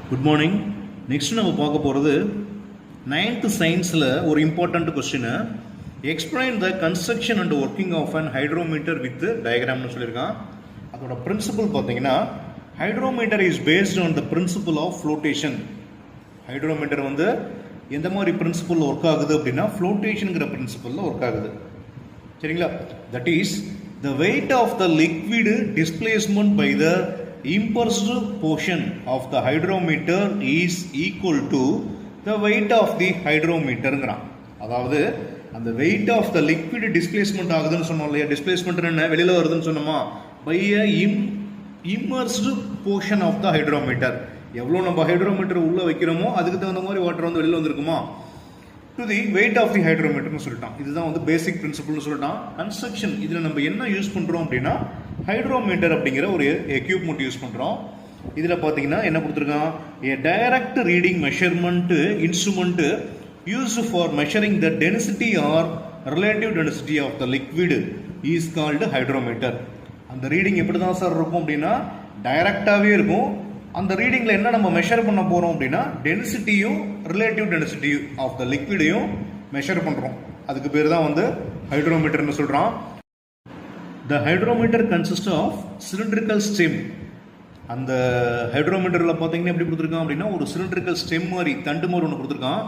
Good morning. Next நம்ம பார்க்க போகிறது 9th சயின்ஸில் ஒரு important question. Explain the construction and working of an hydrometer with டயக்ராம்னு சொல்லியிருக்கான். அதோட பிரின்சிபல் பார்த்தீங்கன்னா hydrometer is based on the principle of flotation. Hydrometer வந்து எந்த மாதிரி பிரின்சிபல் ஒர்க் ஆகுது அப்படின்னா ஃப்ளோட்டேஷனுங்கிற பிரின்சிபலில் ஒர்க் ஆகுது. சரிங்களா? That is the weight of the liquid displacement by the impersed portion of the hydrometer is equal to the weight of the hydrometerங்கறான். அதாவது அந்த weight of the liquid displacement ஆகுதுன்னு சொன்னோம் இல்லையா? displacement என்ன வெளியில வருதுன்னு சொன்னோமா? by a immersed portion of the hydrometer. எவ்வளோ நம்ம ஹைட்ரோமீட்டர் உள்ள வைக்கிறோமோ அதுக்கு தகுந்த மாதிரி வாட்டர் வந்து வெளியில வந்திருக்குமா? To the weight of the ஹைட்ரோமீட்டர்னு சொல்லிட்டான். இதுதான் வந்து பேசிக் பிரின்சிபல்னு சொல்லிட்டான். கன்ஸ்ட்ரக்ஷன் இதில் நம்ம என்ன யூஸ் பண்ணுறோம் அப்படின்னா ஹைட்ரோமீட்டர் அப்படிங்கிற ஒரு எக்யூப்மெண்ட் யூஸ் பண்ணுறோம். இதில் பார்த்தீங்கன்னா என்ன கொடுத்துருக்கான்? A direct reading measurement instrument use for measuring the density or relative density of the liquid is called hydrometer. அந்த ரீடிங் எப்படி தான் சார் இருக்கும் அப்படின்னா டைரக்டாகவே இருக்கும். அந்த ரீடிங்கில் என்ன நம்ம மெஷர் பண்ண போகிறோம் அப்படின்னா டென்சிட்டியும் ரிலேட்டிவ் டென்சிட்டி ஆஃப் த லிக்விடையும் மெஷர் பண்ணுறோம். அதுக்கு பேர் தான் வந்து ஹைட்ரோமீட்டர்னு சொல்கிறான். The hydrometer consist of cylindrical stem. அந்த ஹைட்ரோமீட்டரில் பார்த்தீங்கன்னா எப்படி கொடுத்துருக்கான் அப்படின்னா ஒரு சிலிண்ட்ரிக்கல் ஸ்டெம் மாதிரி தண்டு மாதிரி ஒன்று கொடுத்துருக்கான்.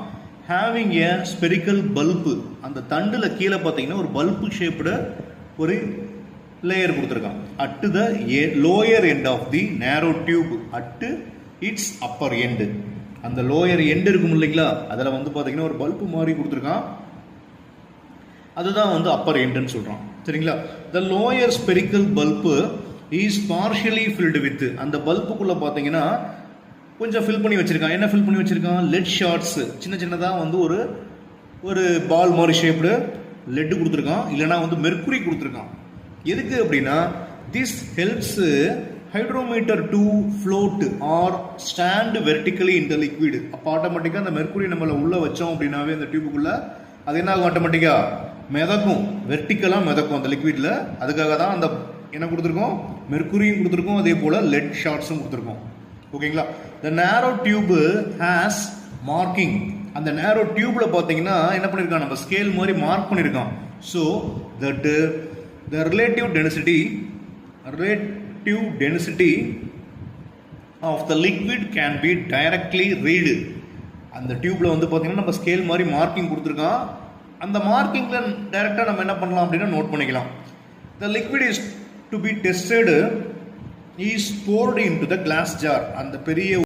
Having a spherical bulb. அந்த தண்டில் கீழே பார்த்தீங்கன்னா ஒரு பல்பு ஷேப்டு ஒரு லேயர் கொடுத்துருக்கான். At the lower end of the narrow tube at its upper end. அந்த லோயர் எண்டு இருக்கும் இல்லைங்களா? அதில் வந்து பார்த்தீங்கன்னா ஒரு பல்பு மாதிரி கொடுத்துருக்கான். அதுதான் வந்து அப்பர் எண்டுன்னு சொல்கிறான். சரிங்களா? த lower spherical bulb is partially filled with. அந்த பல்புக்குள்ளே பார்த்தீங்கன்னா கொஞ்சம் ஃபில் பண்ணி வச்சிருக்கான். என்ன ஃபில் பண்ணி வச்சிருக்கான்? Lead shots. சின்ன சின்னதாக வந்து ஒரு பால் மாதிரி ஷேப்டு லெட்டு கொடுத்துருக்கான். இல்லைனா வந்து மெர்க்குரி கொடுத்துருக்கான். எதுக்கு அப்படின்னா this helps hydrometer to float or stand vertically in the liquid. அப்போ ஆட்டோமேட்டிக்காக அந்த மெர்க்குரி நம்மளை உள்ளே வச்சோம் அப்படின்னாவே அந்த டியூபுக்குள்ளே அது என்ன ஆகும்? ஆட்டோமேட்டிக்காக மிதக்கும், வெர்டிக்கலாக மிதக்கும் அந்த லிக்விடில். அதுக்காக தான் அந்த என்ன கொடுத்துருக்கோம்? மெர்க்குரியும் கொடுத்துருக்கோம், அதே போல் லெட் ஷார்ட்ஸும் கொடுத்துருக்கோம். ஓகேங்களா? த நேரோ டியூப் ஹேஸ் மார்க்கிங். அந்த நேரோ டியூப்பில் பார்த்தீங்கன்னா என்ன பண்ணியிருக்கான்? நம்ம ஸ்கேல் மாதிரி மார்க் பண்ணியிருக்கான். So that the relative density of the liquid can be directly read. அந்த டியூப்ல வந்து பார்த்தீங்கன்னா நம்ம ஸ்கேல் மாதிரி மார்க்கிங் கொடுத்துருக்கான். அந்த மார்க்கிங்ல டைரக்டாக நம்ம என்ன பண்ணலாம் அப்படின்னா நோட் பண்ணிக்கலாம். The liquid is to be tested is poured into the glass jar. அந்த பெரிய